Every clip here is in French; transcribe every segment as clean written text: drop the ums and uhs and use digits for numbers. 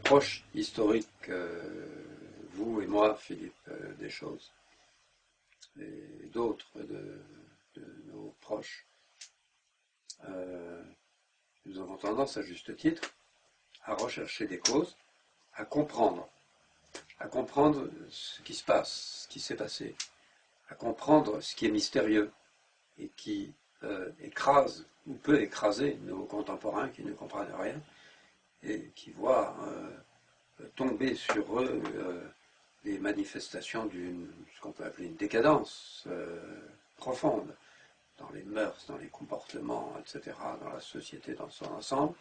approche historique, vous et moi, Philippe, des choses, et d'autres de nos proches, nous avons tendance, à juste titre, à rechercher des causes, à comprendre ce qui se passe, ce qui s'est passé, à comprendre ce qui est mystérieux et qui écrase ou peut écraser nos contemporains qui ne comprennent rien et qui voient tomber sur eux des manifestations d'une, ce qu'on peut appeler une décadence profonde dans les mœurs, dans les comportements, etc., dans la société dans son ensemble.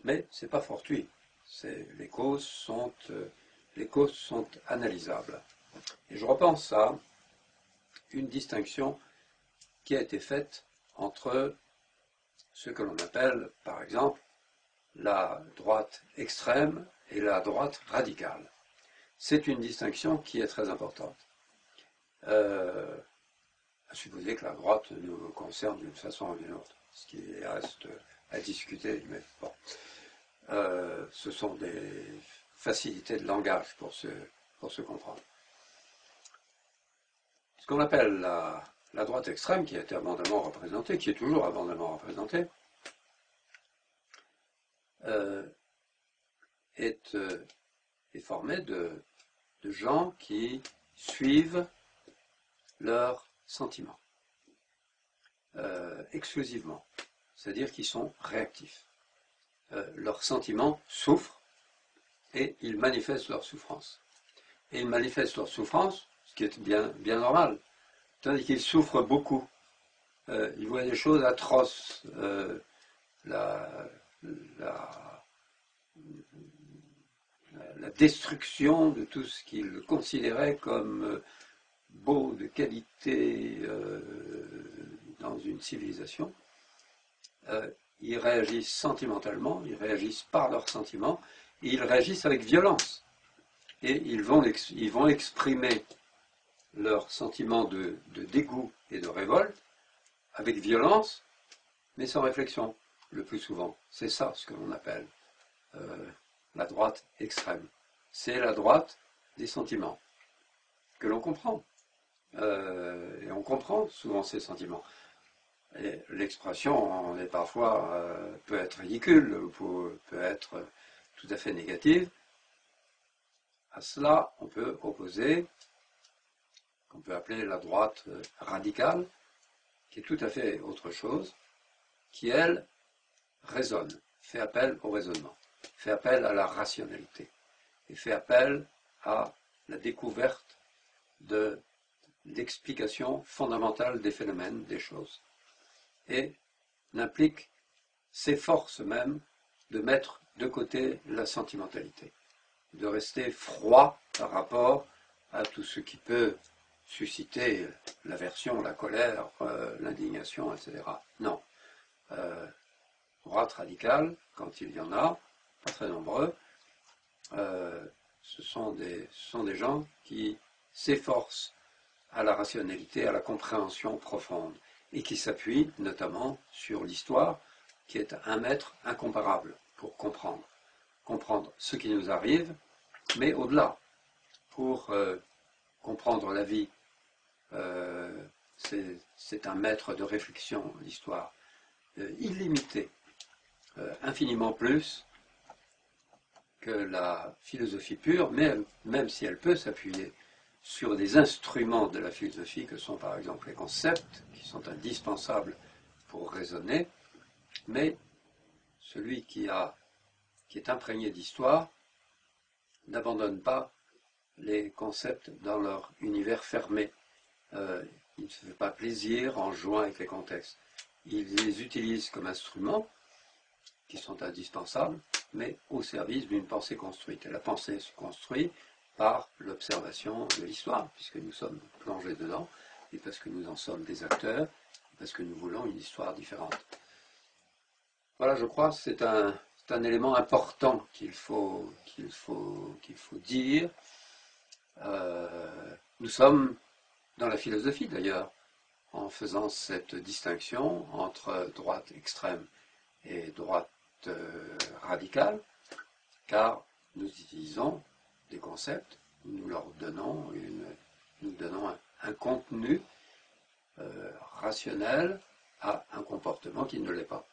Mais ce n'est pas fortuit. Les causes sont analysables. Et je repense à une distinction qui a été faite entre ce que l'on appelle, par exemple, la droite extrême et la droite radicale. C'est une distinction qui est très importante. À supposer que la droite nous concerne d'une façon ou d'une autre, ce qui reste à discuter, mais bon. Ce sont des facilités de langage pour se comprendre. Ce qu'on appelle la droite extrême, qui a été abondamment représentée, qui est toujours abondamment représentée, est formée de gens qui suivent leurs sentiments exclusivement, c'est-à-dire qu'ils sont réactifs. Leurs sentiments souffrent et ils manifestent leur souffrance. Et ils manifestent leur souffrance, ce qui est bien normal, tandis qu'ils souffrent beaucoup. Ils voient des choses atroces. La destruction de tout ce qu'ils considéraient comme beau, de qualité dans une civilisation. Ils réagissent sentimentalement, ils réagissent par leurs sentiments, et ils réagissent avec violence. Et ils vont exprimer leurs sentiments de dégoût et de révolte avec violence, mais sans réflexion, le plus souvent. C'est ça ce que l'on appelle la droite extrême. C'est la droite des sentiments, que l'on comprend. Et on comprend souvent ces sentiments. L'expression est parfois peut être ridicule, peut être tout à fait négative. À cela, on peut opposer, qu'on peut appeler la droite radicale, qui est tout à fait autre chose, qui, elle, raisonne, fait appel au raisonnement, fait appel à la rationalité, et fait appel à la découverte de l'explication fondamentale des phénomènes, des choses, et s'efforce même de mettre de côté la sentimentalité, de rester froid par rapport à tout ce qui peut susciter l'aversion, la colère, l'indignation, etc. Non. Droite radicale, quand il y en a, pas très nombreux, ce sont des gens qui s'efforcent à la rationalité, à la compréhension profonde, et qui s'appuient notamment sur l'histoire, qui est un maître incomparable pour comprendre ce qui nous arrive, mais au-delà, pour comprendre la vie. C'est un maître de réflexion, l'histoire, illimité, infiniment plus que la philosophie pure, même si elle peut s'appuyer sur des instruments de la philosophie que sont par exemple les concepts, qui sont indispensables pour raisonner, mais celui qui est imprégné d'histoire n'abandonne pas les concepts dans leur univers fermé. Il ne se fait pas plaisir en jouant avec les contextes. Il les utilise comme instruments qui sont indispensables, mais au service d'une pensée construite. Et la pensée se construit par l'observation de l'histoire, puisque nous sommes plongés dedans, et parce que nous en sommes des acteurs, et parce que nous voulons une histoire différente. Voilà, je crois que c'est un élément important qu'il faut dire. Nous sommes dans la philosophie d'ailleurs, en faisant cette distinction entre droite extrême et droite radicale, car nous utilisons des concepts, nous leur donnons, un contenu rationnel à un comportement qui ne l'est pas.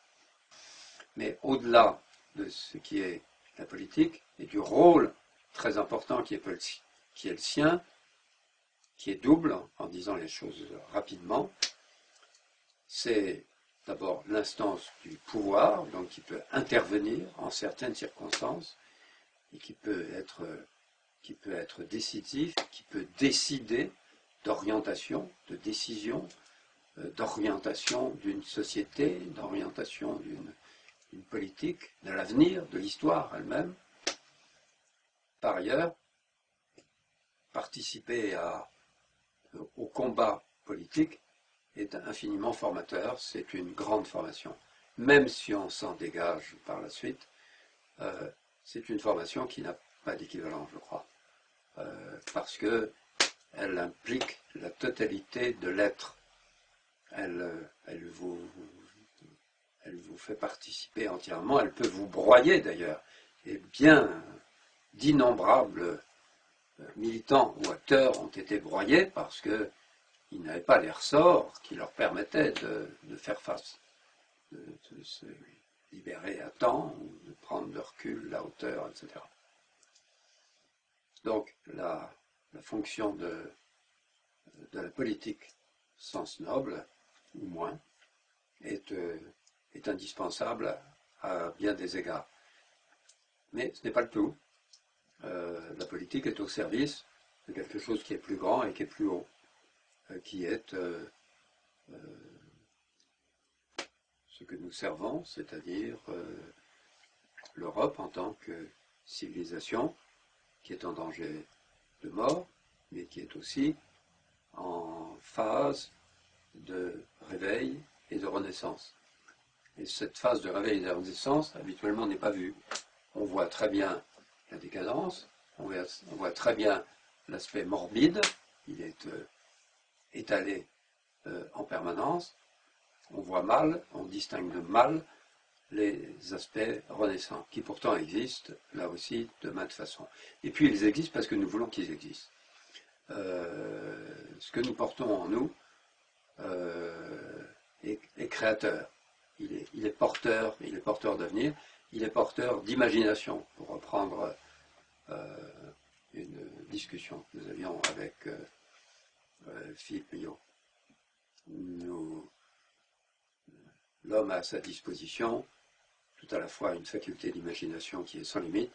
Mais au-delà de ce qui est la politique et du rôle très important qui est le sien, qui est double, en disant les choses rapidement, c'est d'abord l'instance du pouvoir, donc qui peut intervenir en certaines circonstances et qui peut être décisif, qui peut décider d'orientation, de décision, d'orientation d'une société, d'orientation d'une politique, de l'avenir, de l'histoire elle-même. Par ailleurs, participer au combat politique est infiniment formateur, c'est une grande formation. Même si on s'en dégage par la suite, c'est une formation qui n'a pas d'équivalent, je crois, parce qu'elle implique la totalité de l'être. Elle vous fait participer entièrement, elle peut vous broyer d'ailleurs, et bien d'innombrables militants ou acteurs ont été broyés parce qu'ils n'avaient pas les ressorts qui leur permettaient de faire face, de se libérer à temps, de prendre le recul, la hauteur, etc. Donc la fonction de la politique, sens noble, ou moins, est indispensable à bien des égards. Mais ce n'est pas le tout. La politique est au service de quelque chose qui est plus grand et qui est plus haut, qui est ce que nous servons, c'est-à-dire l'Europe en tant que civilisation qui est en danger de mort, mais qui est aussi en phase de réveil et de renaissance. Et cette phase de réveil et de renaissance, habituellement, n'est pas vue. On voit très bien la décadence, on voit très bien l'aspect morbide, il est étalé en permanence. On voit mal, on distingue de mal les aspects renaissants, qui pourtant existent, là aussi, de maintes façons. Et puis ils existent parce que nous voulons qu'ils existent. Ce que nous portons en nous est créateur. Il est porteur d'avenir, il est porteur d'imagination, pour reprendre une discussion que nous avions avec Philippe Millot. L'homme a à sa disposition tout à la fois une faculté d'imagination qui est sans limite,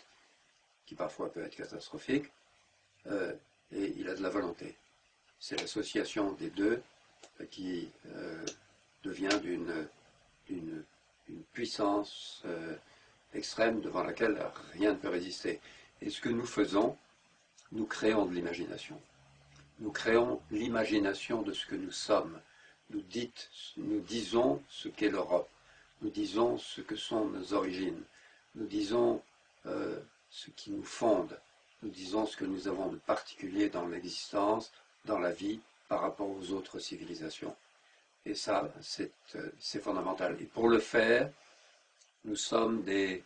qui parfois peut être catastrophique, et il a de la volonté. C'est l'association des deux qui devient d'une puissance extrême devant laquelle rien ne peut résister. Et ce que nous faisons, nous créons de l'imagination. Nous créons l'imagination de ce que nous sommes. Nous disons ce qu'est l'Europe. Nous disons ce que sont nos origines. Nous disons ce qui nous fonde. Nous disons ce que nous avons de particulier dans l'existence, dans la vie, par rapport aux autres civilisations. Et ça, c'est fondamental. Et pour le faire, nous sommes des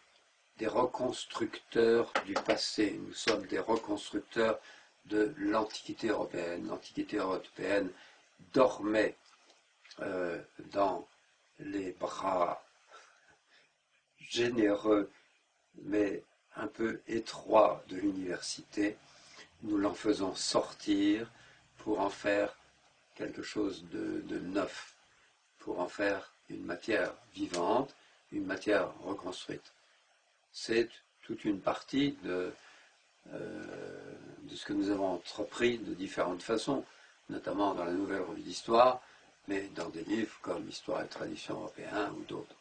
reconstructeurs du passé. Nous sommes des reconstructeurs de l'Antiquité européenne. L'Antiquité européenne dormait dans les bras généreux, mais un peu étroits de l'université. Nous l'en faisons sortir pour en faire quelque chose de neuf, pour en faire une matière vivante, une matière reconstruite. C'est toute une partie de ce que nous avons entrepris de différentes façons, notamment dans la Nouvelle Revue d'Histoire, mais dans des livres comme Histoire et Tradition européenne ou d'autres.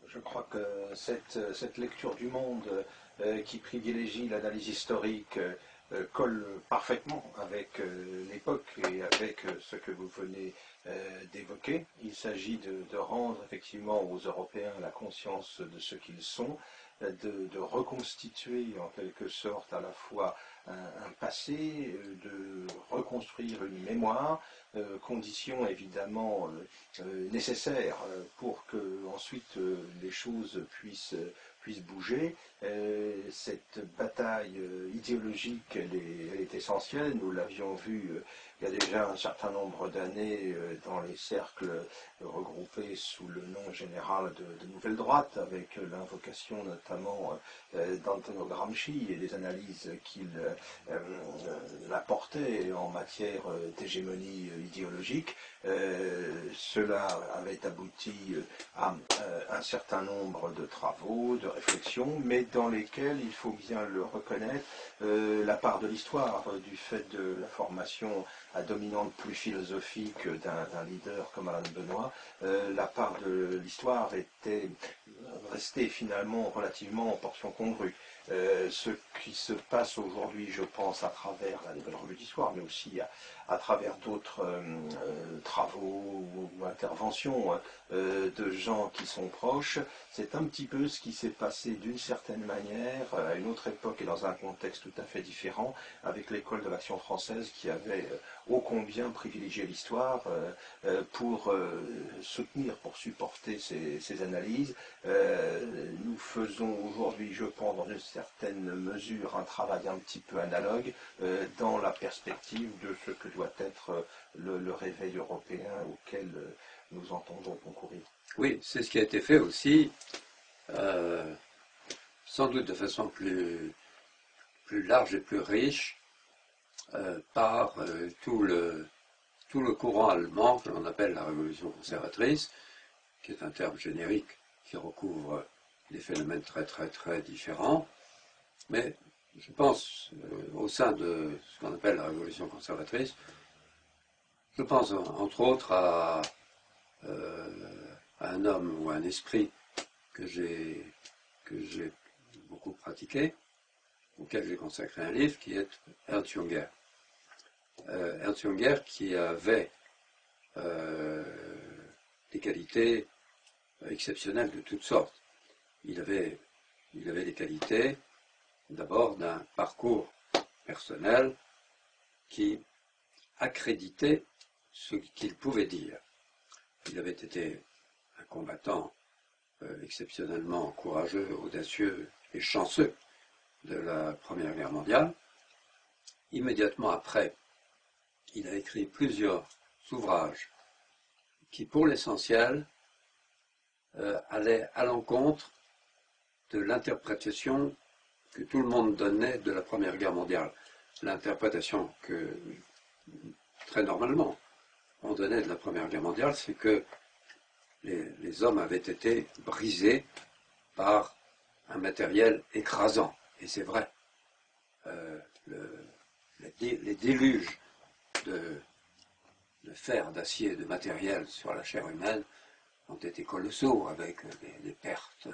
Je crois que cette lecture du monde qui privilégie l'analyse historique colle parfaitement avec l'époque et avec ce que vous venez d'évoquer. Il s'agit de rendre effectivement aux Européens la conscience de ce qu'ils sont, de reconstituer en quelque sorte à la fois un passé, de reconstruire une mémoire, condition évidemment nécessaire pour que ensuite les choses puissent puisse bouger. Cette bataille idéologique, elle est essentielle. Nous l'avions vu il y a déjà un certain nombre d'années dans les cercles regroupés sous le nom général de Nouvelle Droite, avec l'invocation notamment d'Antonio Gramsci et des analyses qu'il apportait en matière d'hégémonie idéologique. Cela avait abouti à un certain nombre de travaux, de réflexions, mais dans lesquels, il faut bien le reconnaître, la part de l'histoire, du fait de la formation à dominante plus philosophique d'un leader comme Alain Benoît, la part de l'histoire était restée finalement relativement en portion congrue. Ce qui se passe aujourd'hui, je pense, à travers la Nouvelle Revue d'Histoire, mais aussi à travers d'autres travaux ou interventions de gens qui sont proches, c'est un petit peu ce qui s'est passé d'une certaine manière à une autre époque et dans un contexte tout à fait différent avec l'école de l'Action française qui avait ô combien privilégié l'histoire pour soutenir, pour supporter ces analyses. Nous faisons aujourd'hui, je pense, dans une certaine mesure, un travail un petit peu analogue dans la perspective de ce que doit être le réveil européen auquel nous entendons concourir. Oui, c'est ce qui a été fait aussi, sans doute de façon plus large et plus riche, par tout le courant allemand que l'on appelle la révolution conservatrice, qui est un terme générique qui recouvre des phénomènes très très très différents. Mais je pense, au sein de ce qu'on appelle la révolution conservatrice, je pense entre autres à un homme ou un esprit que j'ai beaucoup pratiqué, auquel j'ai consacré un livre, qui est Ernst Junger. Ernst Junger qui avait des qualités exceptionnelles de toutes sortes. Il avait des qualités, d'abord, d'un parcours personnel qui accréditait ce qu'il pouvait dire. Il avait été un combattant exceptionnellement courageux, audacieux et chanceux de la Première Guerre mondiale. Immédiatement après, il a écrit plusieurs ouvrages qui, pour l'essentiel, allaient à l'encontre de l'interprétation que tout le monde donnait de la Première Guerre mondiale. L'interprétation que, très normalement, on donnait de la Première Guerre mondiale, c'est que les hommes avaient été brisés par un matériel écrasant. Et c'est vrai. Les déluges de fer, d'acier, de matériel sur la chair humaine ont été colossaux, avec des pertes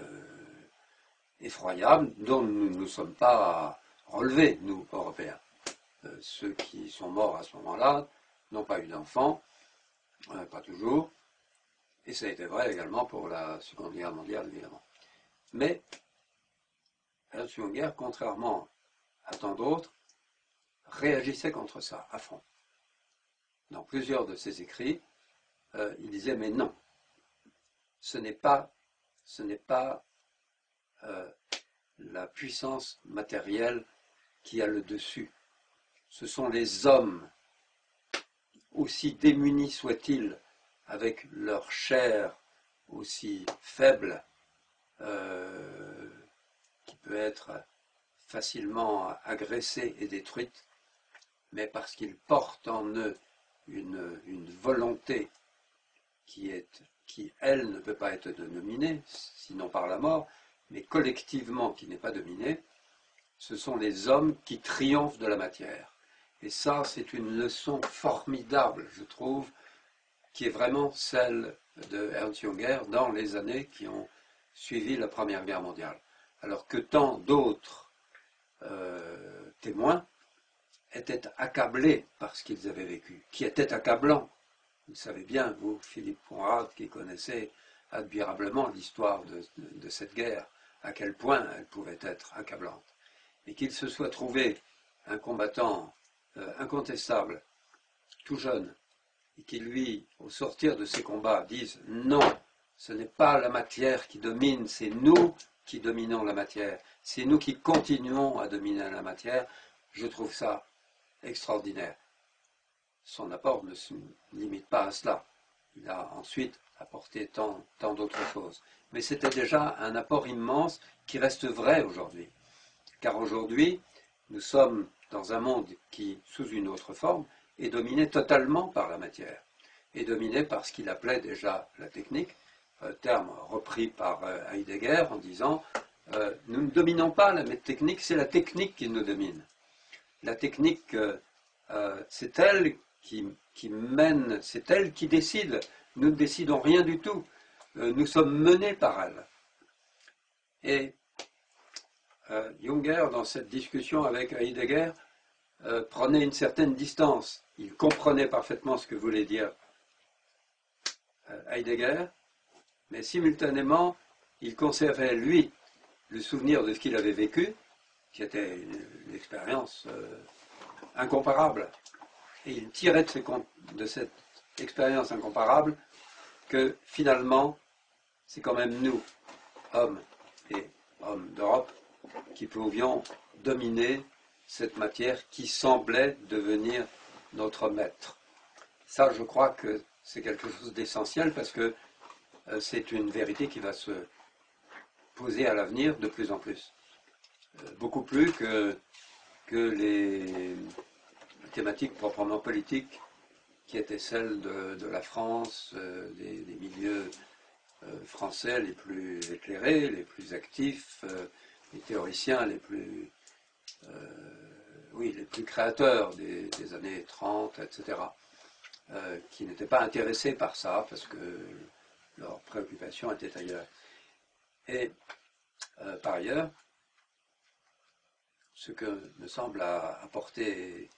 effroyables dont nous ne nous sommes pas relevés, nous, Européens. Ceux qui sont morts à ce moment-là n'ont pas eu d'enfants, pas toujours, et ça a été vrai également pour la Seconde Guerre mondiale, évidemment. Mais Ernst Junger, contrairement à tant d'autres, réagissait contre ça, à fond. Dans plusieurs de ses écrits, il disait, mais non, ce n'est pas la puissance matérielle qui a le dessus. Ce sont les hommes, aussi démunis soient-ils, avec leur chair aussi faible, qui peut être facilement agressée et détruite, mais parce qu'ils portent en eux une volonté qui, elle, ne peut pas être dominée, sinon par la mort, mais collectivement qui n'est pas dominée, ce sont les hommes qui triomphent de la matière. Et ça, c'est une leçon formidable, je trouve, qui est vraiment celle de Ernst Junger dans les années qui ont suivi la Première Guerre mondiale. Alors que tant d'autres témoins étaient accablés par ce qu'ils avaient vécu, qui était accablant. Vous savez bien, vous, Philippe Conrad, qui connaissez admirablement l'histoire de cette guerre, à quel point elle pouvait être accablante. Et qu'il se soit trouvé un combattant incontestable, tout jeune, et qui, lui, au sortir de ces combats, dise « Non, ce n'est pas la matière qui domine, c'est nous qui dominons la matière, c'est nous qui continuons à dominer la matière, je trouve ça extraordinaire. Son apport ne se limite pas à cela. Il a ensuite apporté tant d'autres choses. Mais c'était déjà un apport immense qui reste vrai aujourd'hui. Car aujourd'hui, nous sommes dans un monde qui, sous une autre forme, est dominé totalement par la matière, est dominé par ce qu'il appelait déjà la technique, terme repris par Heidegger en disant nous ne dominons pas la technique, c'est la technique qui nous domine. La technique, c'est elle qui mène, c'est elle qui décide. Nous ne décidons rien du tout. Nous sommes menés par elle. Et Junger, dans cette discussion avec Heidegger, prenait une certaine distance. Il comprenait parfaitement ce que voulait dire Heidegger, mais simultanément, il conservait, lui, le souvenir de ce qu'il avait vécu, qui était une expérience incomparable. Et il tirait de cette expérience incomparable que finalement, c'est quand même nous, hommes et hommes d'Europe, qui pouvions dominer cette matière qui semblait devenir notre maître. Ça, je crois que c'est quelque chose d'essentiel parce que c'est une vérité qui va se poser à l'avenir de plus en plus. Beaucoup plus que les thématiques proprement politiques qui étaient celles de la France, des milieux français les plus éclairés, les plus actifs, les théoriciens les plus créateurs des années 30, etc., qui n'étaient pas intéressés par ça parce que leur préoccupation était ailleurs. Et par ailleurs, ce que me semble apporter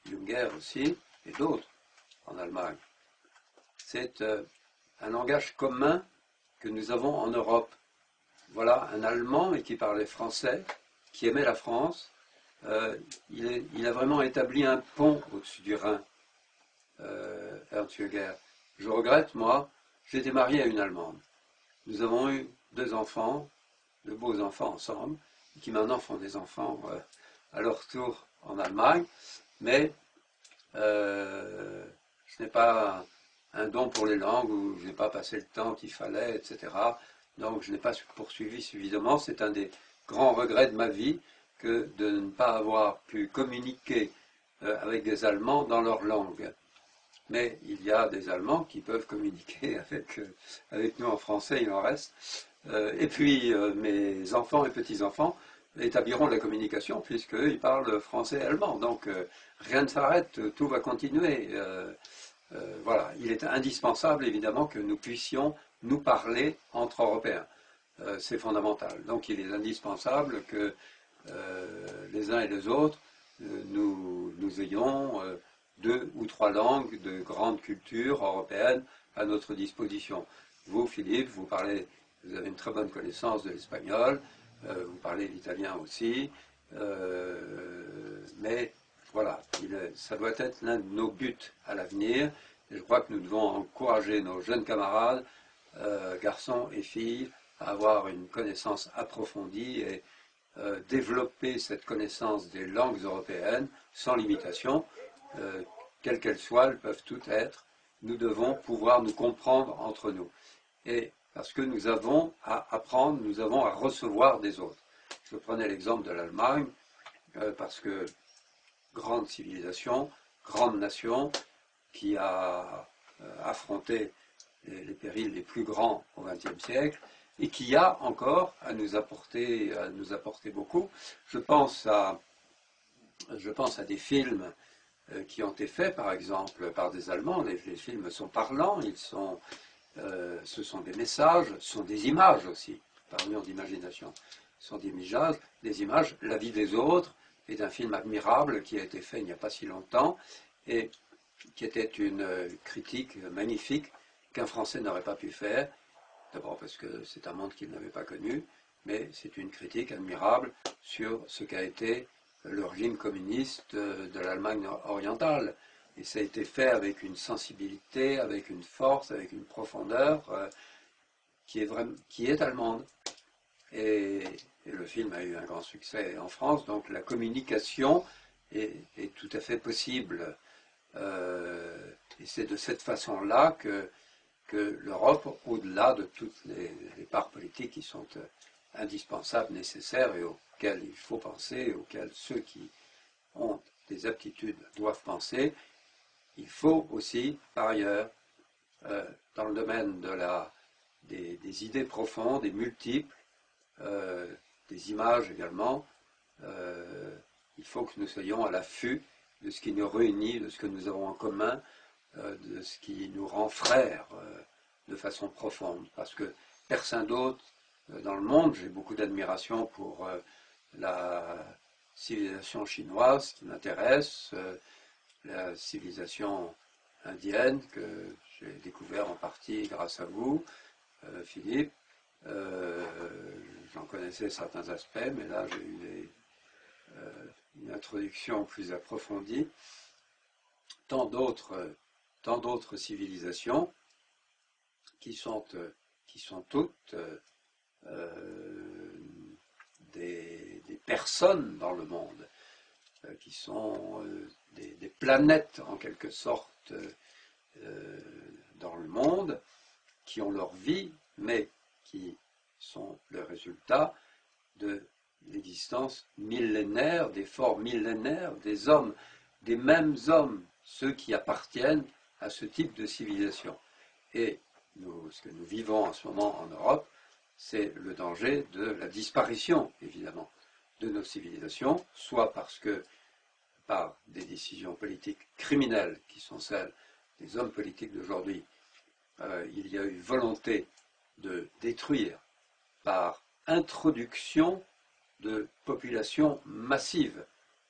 Junger aussi, et d'autres en Allemagne, c'est un langage commun que nous avons en Europe. Voilà un Allemand et qui parlait français, qui aimait la France. Il a vraiment établi un pont au-dessus du Rhin, Ernst Junger. Je regrette, moi, j'étais marié à une Allemande. Nous avons eu 2 enfants, de beaux enfants ensemble, qui maintenant font des enfants à leur tour en Allemagne, mais ce n'est pas un don pour les langues où je n'ai pas passé le temps qu'il fallait, etc. Donc je n'ai pas poursuivi suffisamment. C'est un des grands regrets de ma vie que de ne pas avoir pu communiquer avec des Allemands dans leur langue. Mais il y a des Allemands qui peuvent communiquer avec nous en français, il en reste. Et puis mes enfants et petits-enfants établiront la communication puisqu'ils parlent français et allemand. Donc rien ne s'arrête, tout va continuer. Voilà, il est indispensable évidemment que nous puissions nous parler entre Européens. C'est fondamental. Donc il est indispensable que les uns et les autres, nous ayons 2 ou 3 langues de grande culture européenne à notre disposition. Vous, Philippe, vous avez une très bonne connaissance de l'espagnol, vous parlez l'italien aussi, mais voilà, ça doit être l'un de nos buts à l'avenir. Et je crois que nous devons encourager nos jeunes camarades, garçons et filles, à avoir une connaissance approfondie et développer cette connaissance des langues européennes sans limitation, quelles qu'elles soient, elles peuvent toutes être. Nous devons pouvoir nous comprendre entre nous. Et parce que nous avons à apprendre, nous avons à recevoir des autres. Je prenais l'exemple de l'Allemagne, parce que grande civilisation, grande nation, qui a affronté les périls les plus grands au XXe siècle, et qui a encore à nous apporter beaucoup. Je pense à des films qui ont été faits, par exemple, par des Allemands. Les films sont parlants, ce sont des messages, ce sont des images aussi, parlions d'imagination. Ce sont des images. La vie des autres est un film admirable qui a été fait il n'y a pas si longtemps et qui était une critique magnifique qu'un Français n'aurait pas pu faire. D'abord parce que c'est un monde qu'il n'avait pas connu, mais c'est une critique admirable sur ce qu'a été le régime communiste de l'Allemagne orientale. Et ça a été fait avec une sensibilité, avec une force, avec une profondeur qui est allemande. Et le film a eu un grand succès en France, donc la communication est tout à fait possible. Et c'est de cette façon-là que l'Europe, au-delà de toutes les parts politiques qui sont indispensables, nécessaires et auxquelles il faut penser, auxquelles ceux qui ont des aptitudes doivent penser, il faut aussi, par ailleurs, dans le domaine des idées profondes et multiples, des images également, il faut que nous soyons à l'affût de ce qui nous réunit, de ce que nous avons en commun, de ce qui nous rend frères de façon profonde. Parce que personne d'autre dans le monde, j'ai beaucoup d'admiration pour la civilisation chinoise qui m'intéresse, la civilisation indienne que j'ai découvert en partie grâce à vous, Philippe. J'en connaissais certains aspects, mais là j'ai eu une introduction plus approfondie. Tant d'autres civilisations qui sont toutes des personnes dans le monde, qui sont des planètes en quelque sorte dans le monde, qui ont leur vie, mais qui sont le résultat de l'existence millénaire, d'efforts millénaires des hommes, des mêmes hommes, ceux qui appartiennent à ce type de civilisation. Et ce que nous vivons en ce moment en Europe, c'est le danger de la disparition, évidemment, de nos civilisations, soit parce que, par des décisions politiques criminelles qui sont celles des hommes politiques d'aujourd'hui, il y a eu volonté de détruire par introduction de populations massives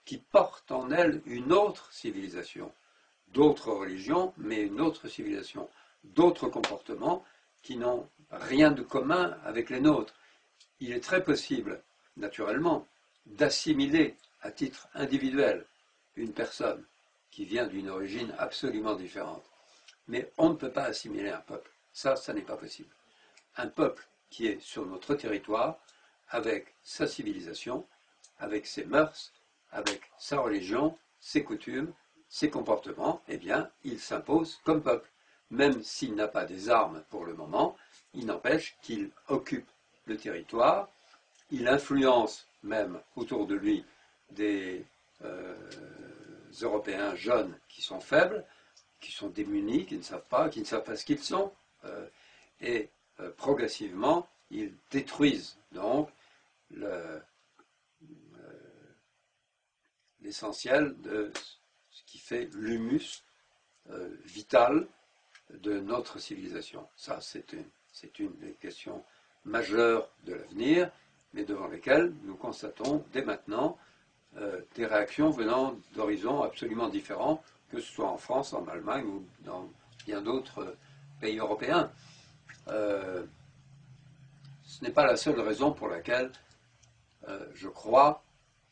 qui portent en elles une autre civilisation, d'autres religions, mais une autre civilisation, d'autres comportements qui n'ont rien de commun avec les nôtres. Il est très possible, naturellement, d'assimiler à titre individuel une personne qui vient d'une origine absolument différente. Mais on ne peut pas assimiler un peuple. Ça n'est pas possible. Un peuple qui est sur notre territoire, avec sa civilisation, avec ses mœurs, avec sa religion, ses coutumes, ses comportements, eh bien, il s'impose comme peuple. Même s'il n'a pas des armes pour le moment, il n'empêche qu'il occupe le territoire, il influence même autour de lui des Européens jeunes qui sont faibles, qui sont démunis, qui ne savent pas ce qu'ils sont, et progressivement, ils détruisent donc l'essentiel de ce qui fait l'humus vital de notre civilisation. Ça, c'est une des questions majeures de l'avenir, mais devant lesquelles nous constatons dès maintenant des réactions venant d'horizons absolument différents, que ce soit en France, en Allemagne ou dans bien d'autres pays européens. Ce n'est pas la seule raison pour laquelle je crois,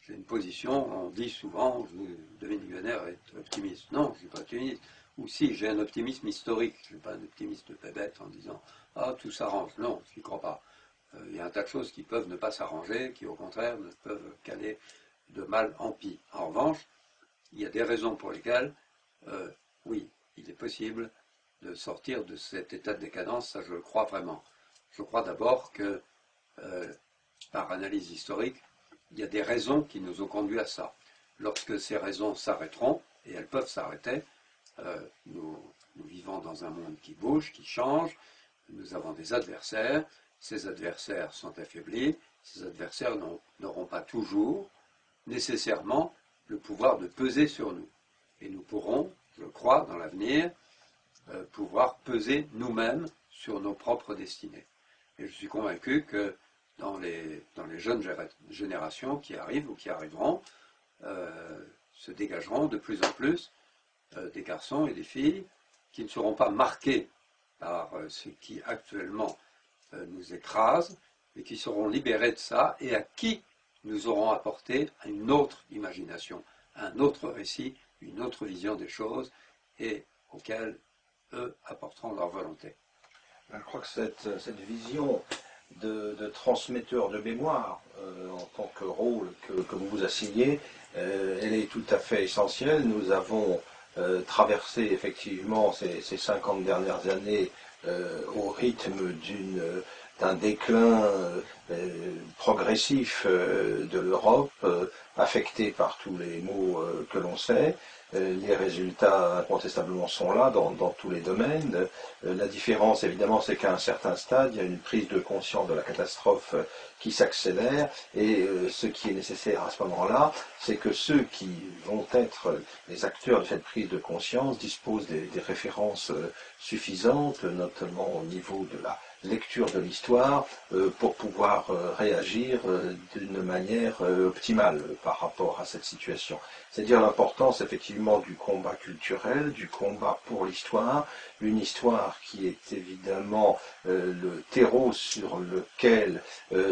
j'ai une position, on dit souvent, Dominique Vénère est optimiste. Non, je ne suis pas optimiste. Ou si, j'ai un optimisme historique, je ne suis pas un optimiste bébête en disant « Ah, tout s'arrange ». Non, je n'y crois pas. Il y a un tas de choses qui peuvent ne pas s'arranger, qui au contraire ne peuvent qu'aller de mal en pis. En revanche, il y a des raisons pour lesquelles, oui, il est possible de sortir de cet état de décadence, ça je le crois vraiment. Je crois d'abord que, par analyse historique, il y a des raisons qui nous ont conduits à ça. Lorsque ces raisons s'arrêteront, et elles peuvent s'arrêter, nous vivons dans un monde qui bouge, qui change, nous avons des adversaires, ces adversaires sont affaiblis, ces adversaires n'auront pas toujours nécessairement le pouvoir de peser sur nous. Et nous pourrons, je crois, dans l'avenir, pouvoir peser nous-mêmes sur nos propres destinées. Et je suis convaincu que dans les jeunes générations qui arrivent ou qui arriveront, se dégageront de plus en plus des garçons et des filles qui ne seront pas marqués par ce qui actuellement nous écrase, mais qui seront libérés de ça et à qui nous aurons apporté une autre imagination, un autre récit, une autre vision des choses et auxquels eux apporteront leur volonté. Je crois que cette vision de transmetteur de mémoire en tant que rôle que vous vous assignez, elle est tout à fait essentielle. Nous avons traversé effectivement ces 50 dernières années au rythme d'un déclin progressif de l'Europe, affecté par tous les maux que l'on sait. Les résultats incontestablement sont là dans tous les domaines. La différence évidemment c'est qu'à un certain stade il y a une prise de conscience de la catastrophe qui s'accélère et ce qui est nécessaire à ce moment-là c'est que ceux qui vont être les acteurs de cette prise de conscience disposent des références suffisantes, notamment au niveau de la lecture de l'histoire, pour pouvoir réagir d'une manière optimale par rapport à cette situation. C'est-à-dire l'importance effectivement du combat culturel, du combat pour l'histoire, une histoire qui est évidemment le terreau sur lequel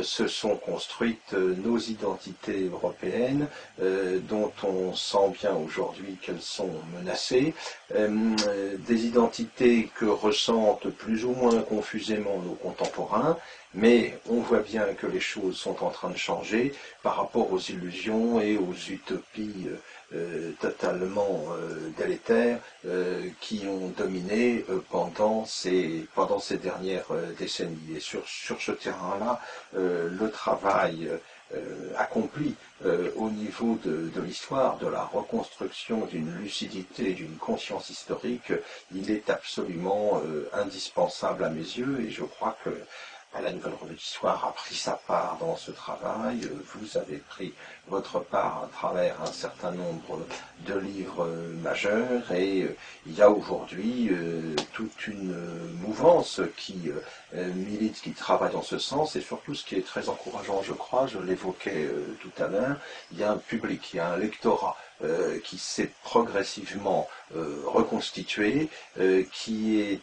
se sont construites nos identités européennes, dont on sent bien aujourd'hui qu'elles sont menacées, des identités que ressentent plus ou moins confusément nos contemporains, mais on voit bien que les choses sont en train de changer par rapport aux illusions et aux utopies totalement délétères qui ont dominé pendant ces dernières décennies. Et sur ce terrain-là, le travail accompli au niveau de l'histoire, de la reconstruction d'une lucidité, d'une conscience historique, il est absolument indispensable à mes yeux et je crois que la Nouvelle Revue d'Histoire a pris sa part dans ce travail, vous avez pris votre part à travers un certain nombre de livres majeurs et il y a aujourd'hui toute une mouvance qui milite, qui travaille dans ce sens et surtout ce qui est très encourageant je crois, je l'évoquais tout à l'heure, il y a un public, il y a un lectorat qui s'est progressivement reconstitué, qui est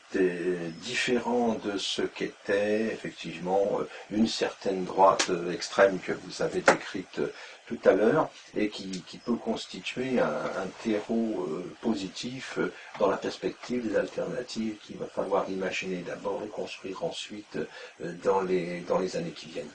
différent de ce qu'était effectivement une certaine droite extrême que vous avez décrite tout à l'heure et qui peut constituer un terreau positif dans la perspective des alternatives qu'il va falloir imaginer d'abord et construire ensuite dans les années qui viennent.